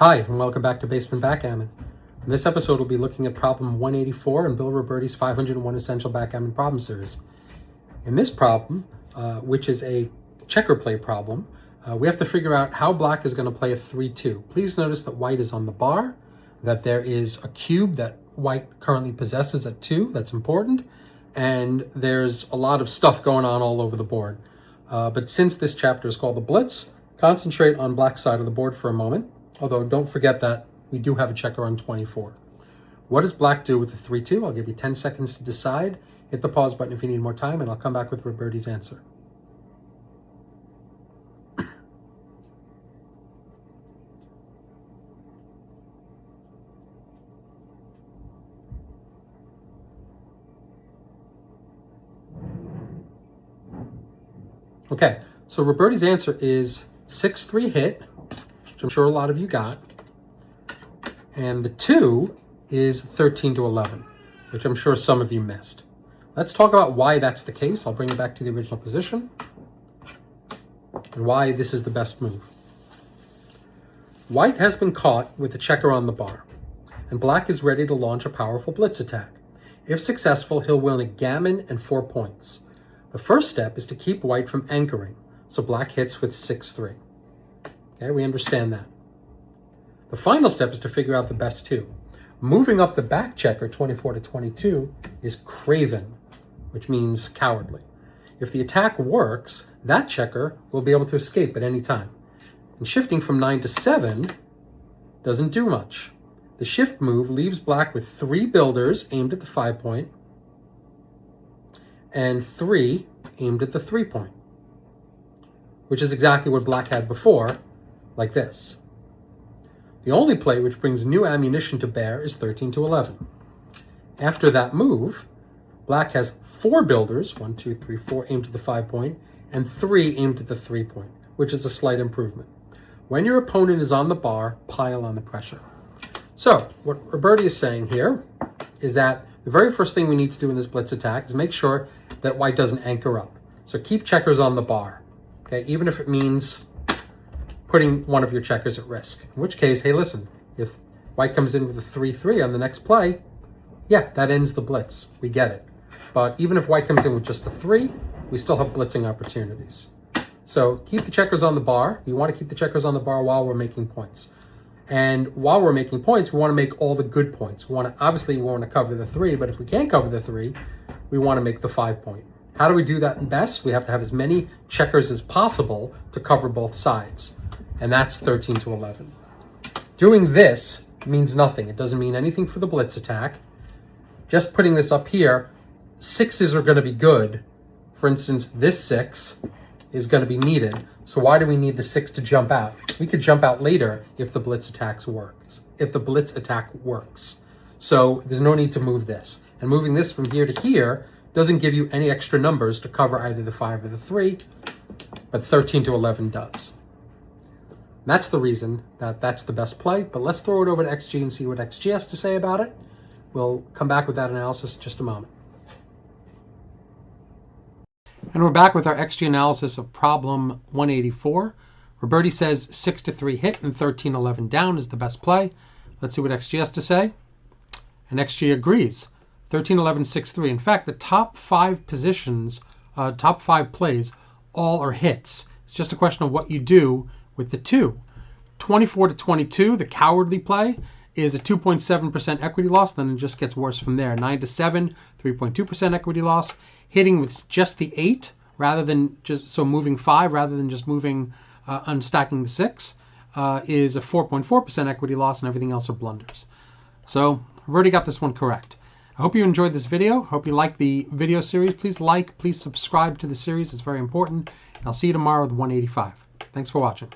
Hi, and welcome back to Basement Backgammon. In this episode, we'll be looking at problem 184 in Bill Robertie's 501 Essential Backgammon Problem Series. In this problem, which is a checker play problem, we have to figure out how black is going to play a 3-2. Please notice that white is on the bar, that there is a cube that white currently possesses at 2, that's important, and there's a lot of stuff going on all over the board. But since this chapter is called the Blitz, concentrate on black's side of the board for a moment. Although don't forget that we do have a checker on 24. What does black do with the 3-2? I'll give you 10 seconds to decide. Hit the pause button if you need more time, and I'll come back with Robertie's answer. Okay, so Robertie's answer is 6-3 hit, which I'm sure a lot of you got. And the 2 is 13-11, which I'm sure some of you missed. Let's talk about why that's the case. I'll bring it back to the original position and why this is the best move. White has been caught with a checker on the bar, and black is ready to launch a powerful blitz attack. If successful, he'll win a gammon and 4 points. The first step is to keep white from anchoring, so black hits with 6-3. Okay, we understand that. The final step is to figure out the best 2. Moving up the back checker, 24-22, is craven, which means cowardly. If the attack works, that checker will be able to escape at any time. And shifting from 9 to 7 doesn't do much. The shift move leaves black with 3 builders aimed at the 5-point and 3 aimed at the 3-point, which is exactly what black had before, like this. The only play which brings new ammunition to bear is 13-11. After that move, black has 4 builders, 1, 2, 3, 4, aimed at the 5-point, and 3 aimed at the 3-point, which is a slight improvement. When your opponent is on the bar, pile on the pressure. So, what Robertie is saying here is that the very first thing we need to do in this blitz attack is make sure that white doesn't anchor up. So keep checkers on the bar, okay, even if it means putting one of your checkers at risk. In which case, hey, listen, if white comes in with a 3-3 on the next play, yeah, that ends the blitz. We get it. But even if white comes in with just a 3, we still have blitzing opportunities. So keep the checkers on the bar. We want to keep the checkers on the bar while we're making points. And while we're making points, we want to make all the good points. Obviously, we want to cover the 3, but if we can't cover the 3, we want to make the 5-point. How do we do that best? We have to have as many checkers as possible to cover both sides. And that's 13-11. Doing this means nothing. It doesn't mean anything for the blitz attack. Just putting this up here, 6s are going to be good. For instance, this 6 is going to be needed. So why do we need the 6 to jump out? We could jump out later if the blitz attack works. So there's no need to move this. And moving this from here to here doesn't give you any extra numbers to cover either the 5 or the 3, but 13-11 does. That's the reason that that's the best play, but let's throw it over to XG and see what XG has to say about it. We'll come back with that analysis in just a moment. And we're back with our XG analysis of problem 184. Robertie says 6-3 hit and 13-11 down is the best play. Let's see what XG has to say. And XG agrees. 13-11, 6-3. In fact, the top 5 positions, top 5 plays, all are hits. It's just a question of what you do with the 2. 24-22, the cowardly play, is a 2.7% equity loss. Then it just gets worse from there. 9-7, 3.2% equity loss. Hitting with just the 8, rather than moving 5, rather than just moving, unstacking the 6, is a 4.4% equity loss, and everything else are blunders. So I've already got this one correct. I hope you enjoyed this video. Hope you like the video series. Please subscribe to the series. It's very important. And I'll see you tomorrow with 185. Thanks for watching.